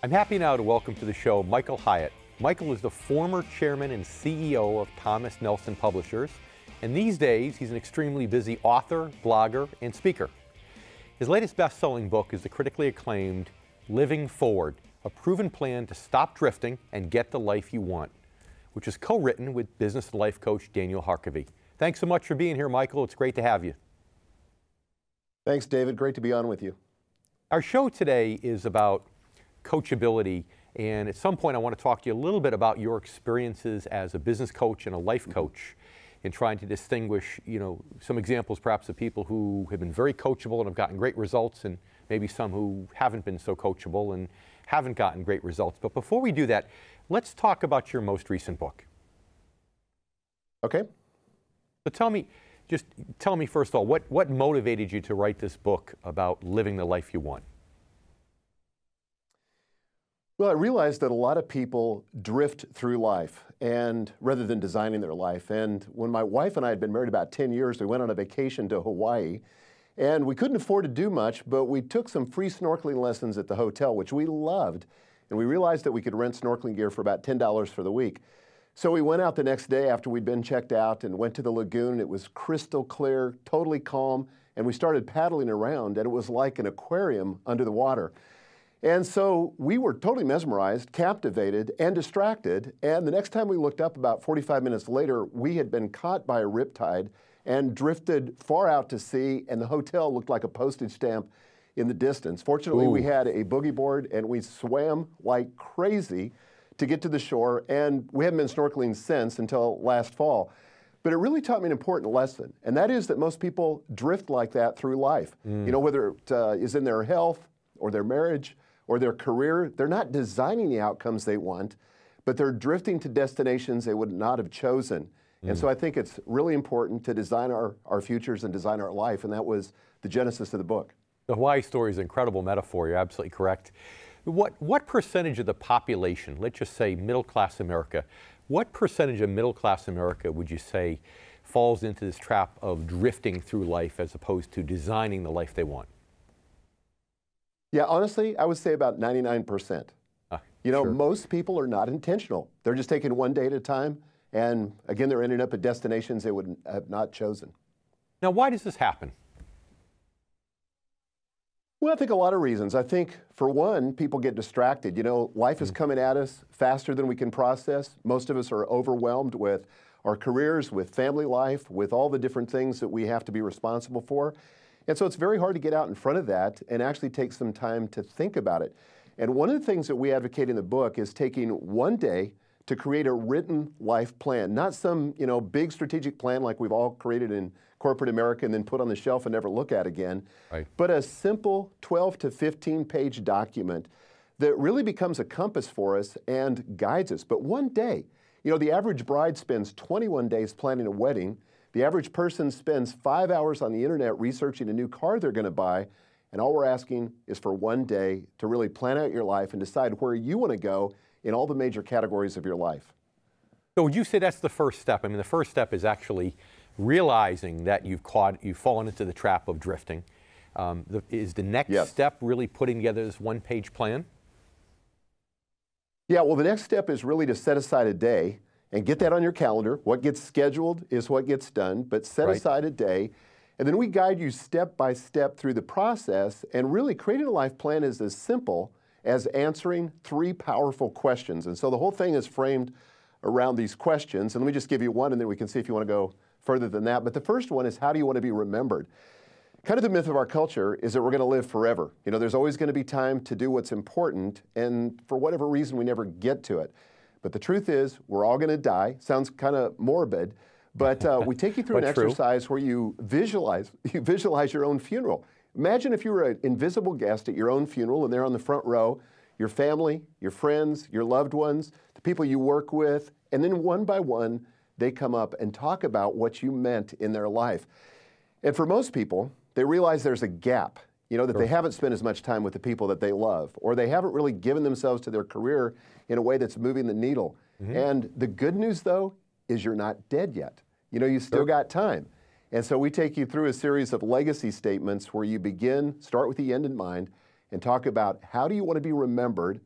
I'm happy now to welcome to the show Michael Hyatt. Michael is the former chairman and CEO of Thomas Nelson Publishers, and these days he's an extremely busy author, blogger, and speaker. His latest best-selling book is the critically acclaimed Living Forward, a proven plan to stop drifting and get the life you want, which is co-written with business and life coach Daniel Harkavy. Thanks so much for being here, Michael. It's great to have you. Thanks, David. Great to be on with you. Our show today is about coachability, and at some point I want to talk to you a little bit about your experiences as a business coach and a life coach in trying to distinguish, some examples perhaps of people who have been very coachable and have gotten great results, and maybe some who haven't been so coachable and haven't gotten great results. But before we do that, let's talk about your most recent book. Okay. So tell me first of all, what motivated you to write this book about living the life you want? Well, I realized that a lot of people drift through life, and rather than designing their life. And when my wife and I had been married about 10 years, we went on a vacation to Hawaii, and we couldn't afford to do much, but we took some free snorkeling lessons at the hotel, which we loved, and we realized that we could rent snorkeling gear for about $10 for the week. So we went out the next day after we'd been checked out and went to the lagoon. It was crystal clear, totally calm, and we started paddling around, and it was like an aquarium under the water. And so we were totally mesmerized, captivated, and distracted. And the next time we looked up, about 45 minutes later, we had been caught by a riptide and drifted far out to sea, and the hotel looked like a postage stamp in the distance. Fortunately, we had a boogie board, and we swam like crazy to get to the shore, and we haven't been snorkeling since until last fall. But it really taught me an important lesson, and that is that most people drift like that through life. Whether it is in their health or their marriage or their career, they're not designing the outcomes they want, but they're drifting to destinations they would not have chosen. And so I think it's really important to design our futures and design our life, and that was the genesis of the book. The Hawaii story is an incredible metaphor. You're absolutely correct. What percentage of the population, let's just say middle-class America, what percentage of middle-class America would you say falls into this trap of drifting through life as opposed to designing the life they want? Yeah, honestly, I would say about 99%. Sure. Most people are not intentional. They're just taking one day at a time, and again, they're ending up at destinations they would have not chosen. Now, why does this happen? Well, I think a lot of reasons. I think, for one, people get distracted. Life is coming at us faster than we can process. Most of us are overwhelmed with our careers, with family life, with all the different things that we have to be responsible for. And so it's very hard to get out in front of that and actually take some time to think about it. And one of the things that we advocate in the book is taking one day to create a written life plan, not some big strategic plan like we've all created in corporate America and then put on the shelf and never look at again, but a simple 12 to 15 page document that really becomes a compass for us and guides us. But one day, the average bride spends 21 days planning a wedding. The average person spends 5 hours on the internet researching a new car they're going to buy, and all we're asking is for one day to really plan out your life and decide where you want to go in all the major categories of your life. So would you say that's the first step? I mean, the first step is actually realizing that you've fallen into the trap of drifting. Is the next step really putting together this one-page plan? Yeah, well, the next step is really to set aside a day and get that on your calendar. What gets scheduled is what gets done, but set aside a day, and then we guide you step by step through the process, and really creating a life plan is as simple as answering 3 powerful questions. And so the whole thing is framed around these questions, and let me just give you one, and then we can see if you want to go further than that. But the first one is, how do you want to be remembered? Kind of the myth of our culture is that we're going to live forever. There's always going to be time to do what's important, and for whatever reason, we never get to it. But the truth is, we're all going to die. Sounds kind of morbid, but we take you through an exercise where you visualize your own funeral. Imagine if you were an invisible guest at your own funeral, and there on the front row, your family, your friends, your loved ones, the people you work with, and then one by one, they come up and talk about what you meant in their life. And for most people, they realize there's a gap, that they haven't spent as much time with the people that they love, or they haven't really given themselves to their career in a way that's moving the needle. And the good news, though, is you're not dead yet. You still got time. And so we take you through a series of legacy statements where you start with the end in mind, and talk about how do you want to be remembered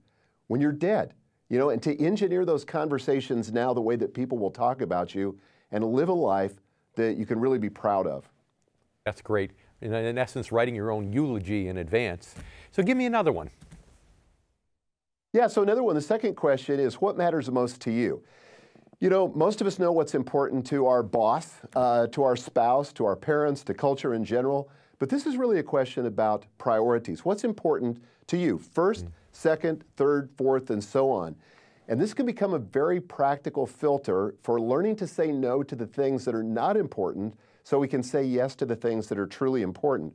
when you're dead. And to engineer those conversations now the way that people will talk about you and live a life that you can really be proud of. That's great. In essence, writing your own eulogy in advance. So give me another one. Yeah, so another one, the second question is, what matters most to you? Most of us know what's important to our boss, to our spouse, to our parents, to culture in general, but this is really a question about priorities. What's important to you? First, second, third, fourth, and so on. And this can become a very practical filter for learning to say no to the things that are not important so we can say yes to the things that are truly important.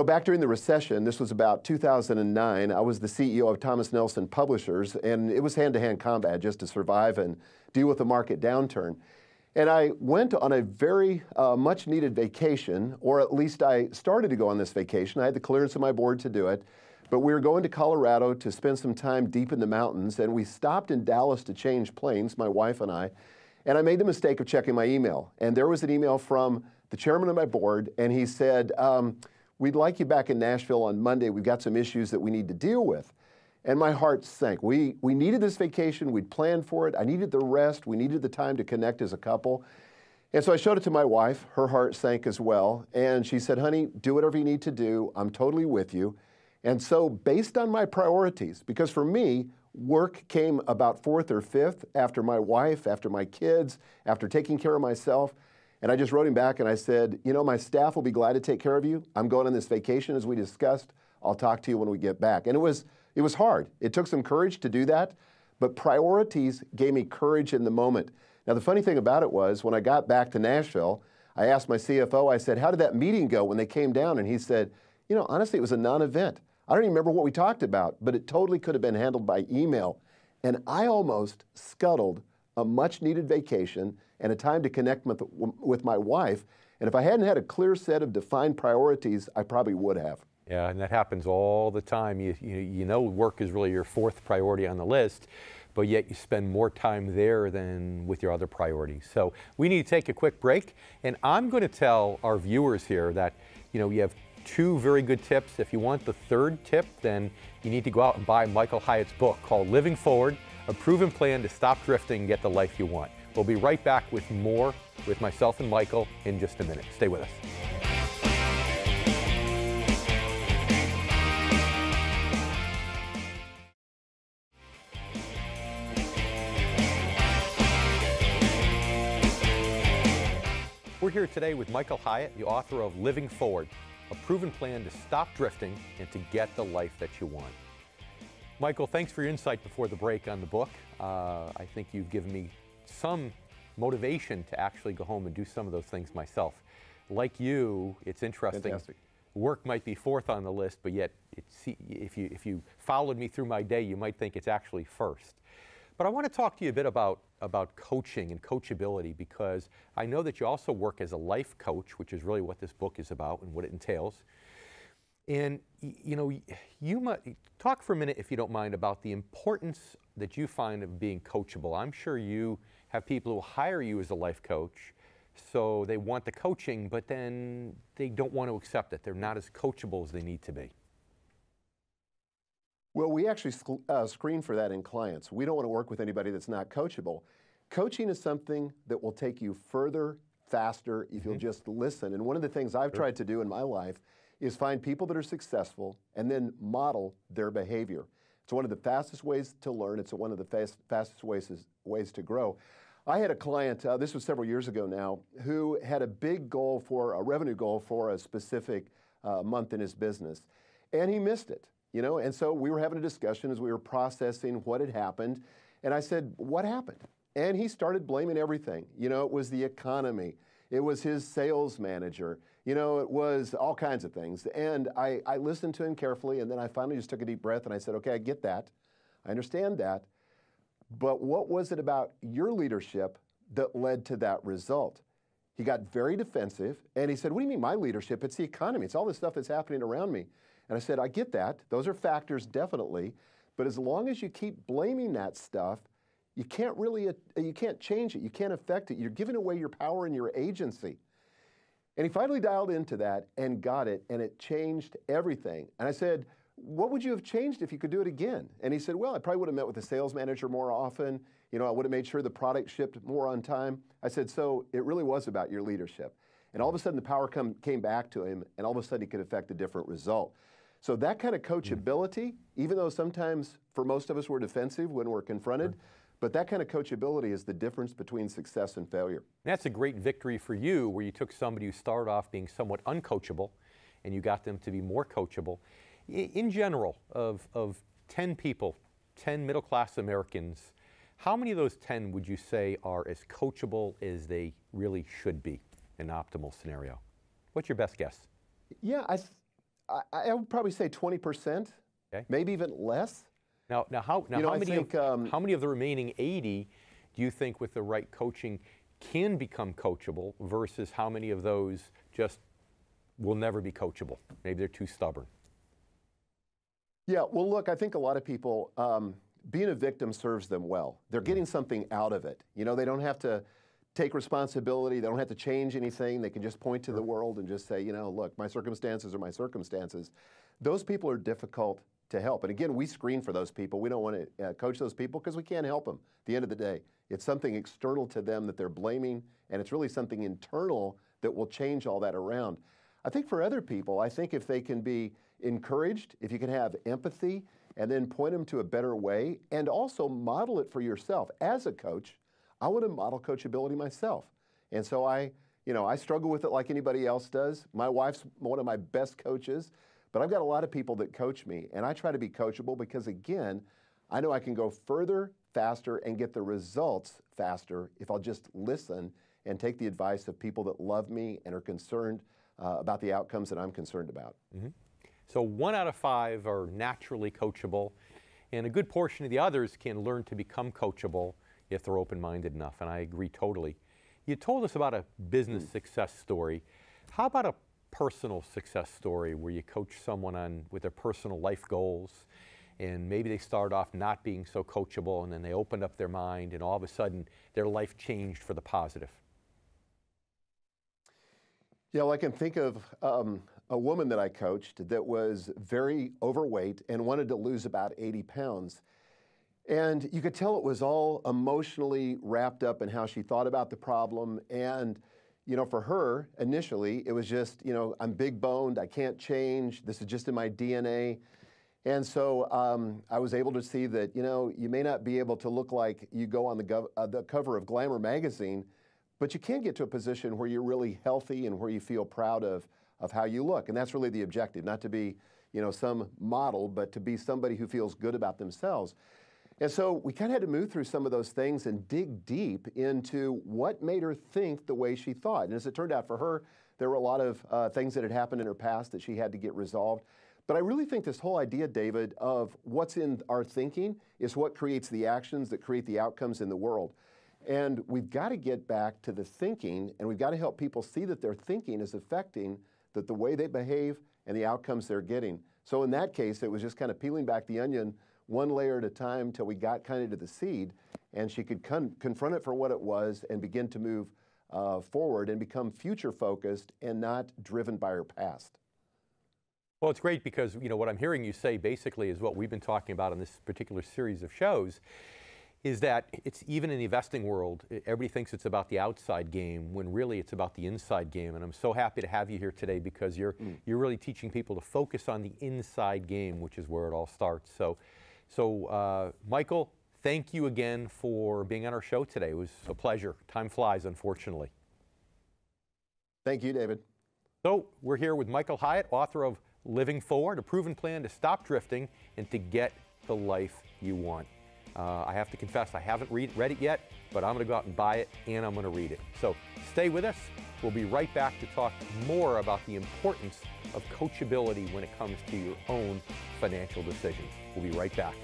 Back during the recession, this was about 2009, I was the CEO of Thomas Nelson Publishers, and it was hand-to-hand combat just to survive and deal with the market downturn. And I went on a very much-needed vacation, or at least I started to go on this vacation. I had the clearance of my board to do it, but we were going to Colorado to spend some time deep in the mountains, and we stopped in Dallas to change planes, my wife and I made the mistake of checking my email. And there was an email from the chairman of my board, and he said, we'd like you back in Nashville on Monday. We've got some issues that we need to deal with. And my heart sank. We needed this vacation. We'd planned for it. I needed the rest. We needed the time to connect as a couple. And so I showed it to my wife. Her heart sank as well. And she said, honey, do whatever you need to do. I'm totally with you. And so based on my priorities, because for me, work came about fourth or fifth after my wife, after my kids, after taking care of myself. And I just wrote him back and I said, my staff will be glad to take care of you. I'm going on this vacation as we discussed. I'll talk to you when we get back. And it was hard. It took some courage to do that, but priorities gave me courage in the moment. Now, the funny thing about it was when I got back to Nashville, I asked my CFO, I said, how did that meeting go when they came down? And he said, honestly, it was a non-event. I don't even remember what we talked about, but it totally could have been handled by email. And I almost scuttled a much-needed vacation and a time to connect with my wife. And if I hadn't had a clear set of defined priorities, I probably would have. Yeah, and that happens all the time. You know work is really your fourth priority on the list, but yet you spend more time there than with your other priorities. So we need to take a quick break, and I'm going to tell our viewers here that you have two very good tips. If you want the third tip, then you need to go out and buy Michael Hyatt's book called Living Forward, A Proven Plan to Stop Drifting and Get the Life You Want. We'll be right back with more with myself and Michael in just a minute. Stay with us. We're here today with Michael Hyatt, the author of Living Forward, A Proven Plan to Stop Drifting and to Get the Life that You Want. Michael, thanks for your insight before the break on the book. I think you've given me some motivation to actually go home and do some of those things myself. Like you, it's interesting. Fantastic. Work might be fourth on the list, but yet if you followed me through my day, you might think it's actually first. But I want to talk to you a bit about coaching and coachability, because I know that you also work as a life coach, which is really what this book is about and what it entails. And you might talk for a minute, if you don't mind, about the importance that you find of being coachable. I'm sure you have people who hire you as a life coach, so they want the coaching, but then they don't want to accept it. They're not as coachable as they need to be. Well, we actually screen for that in clients. We don't want to work with anybody that's not coachable. Coaching is something that will take you further, faster, if you'll just listen. And one of the things I've tried to do in my life is find people that are successful and then model their behavior. It's one of the fastest ways to learn. It's one of the fastest ways to grow. I had a client, this was several years ago now, who had a big goal for a revenue goal for a specific month in his business, and he missed it. And so we were having a discussion as we were processing what had happened, and I said, what happened? And he started blaming everything. It was the economy. It was his sales manager. It was all kinds of things. And I listened to him carefully, and then I finally just took a deep breath, and I said, okay, I get that. I understand that. But what was it about your leadership that led to that result? He got very defensive, and he said, what do you mean my leadership? It's the economy. It's all the stuff that's happening around me. And I said, I get that. Those are factors, definitely. But as long as you keep blaming that stuff, you can't change it. You can't affect it. You're giving away your power and your agency. And he finally dialed into that and got it, and it changed everything. And I said, what would you have changed if you could do it again? And he said, well, I probably would have met with the sales manager more often. You know, I would have made sure the product shipped more on time. I said, so it really was about your leadership. And all of a sudden the power came back to him, and all of a sudden he could affect a different result. So that kind of coachability, even though sometimes for most of us we're defensive when we're confronted, but that kind of coachability is the difference between success and failure. That's a great victory for you, where you took somebody who started off being somewhat uncoachable and you got them to be more coachable. In general, of 10 people, 10 middle-class Americans, how many of those 10 would you say are as coachable as they really should be in an optimal scenario? What's your best guess? Yeah, I would probably say 20%, okay, maybe even less. How many of the remaining 80 do you think with the right coaching can become coachable versus how many of those just will never be coachable? Maybe they're too stubborn. Yeah, well, look, I think a lot of people, being a victim serves them well. They're getting something out of it. You know, they don't have to take responsibility. They don't have to change anything. They can just point to the world and just say, you know, look, my circumstances are my circumstances. Those people are difficult to help. And again, we screen for those people. We don't want to coach those people because we can't help them at the end of the day. It's something external to them that they're blaming, and it's really something internal that will change all that around. I think for other people, I think if they can be encouraged, if you can have empathy, and then point them to a better way, and also model it for yourself. As a coach, I want to model coachability myself. And so I struggle with it like anybody else does. My wife's one of my best coaches, but I've got a lot of people that coach me, and I try to be coachable because, again, I know I can go further, faster, and get the results faster if I'll just listen and take the advice of people that love me and are concerned about the outcomes that I'm concerned about. Mm-hmm. So 1 out of 5 are naturally coachable, and a good portion of the others can learn to become coachable if they're open-minded enough, and I agree totally. You told us about a business success story. How about a personal success story where you coach someone with their personal life goals, and maybe they started off not being so coachable, and then they opened up their mind, and all of a sudden their life changed for the positive? Yeah, well, I can think of a woman that I coached that was very overweight and wanted to lose about 80 pounds. And you could tell it was all emotionally wrapped up in how she thought about the problem. And, you know, for her, initially, it was just, you know, I'm big boned, I can't change, this is just in my DNA. And so I was able to see that, you know, you may not be able to look like you go on the cover of Glamour magazine, but you can get to a position where you're really healthy and where you feel proud of how you look. And that's really the objective, not to be, you know, some model, but to be somebody who feels good about themselves. And so we kind of had to move through some of those things and dig deep into what made her think the way she thought. And as it turned out for her, there were a lot of things that had happened in her past that she had to get resolved. But I really think this whole idea, David, of what's in our thinking is what creates the actions that create the outcomes in the world. And we've got to get back to the thinking, and we've got to help people see that their thinking is affecting the way they behave and the outcomes they're getting. So in that case, it was just kind of peeling back the onion one layer at a time till we got kind of to the seed, and she could confront it for what it was and begin to move forward and become future-focused and not driven by her past. Well, it's great because, you know, what I'm hearing you say basically is what we've been talking about in this particular series of shows, is that it's even in the investing world, everybody thinks it's about the outside game when really it's about the inside game. And I'm so happy to have you here today because you're really teaching people to focus on the inside game, which is where it all starts. So Michael, thank you again for being on our show today. It was a pleasure. Time flies, unfortunately. Thank you, David. So we're here with Michael Hyatt, author of Living Forward, a proven plan to stop drifting and to get the life you want. I have to confess, I haven't read it yet, but I'm going to go out and buy it, and I'm going to read it. So stay with us. We'll be right back to talk more about the importance of coachability when it comes to your own financial decisions. We'll be right back.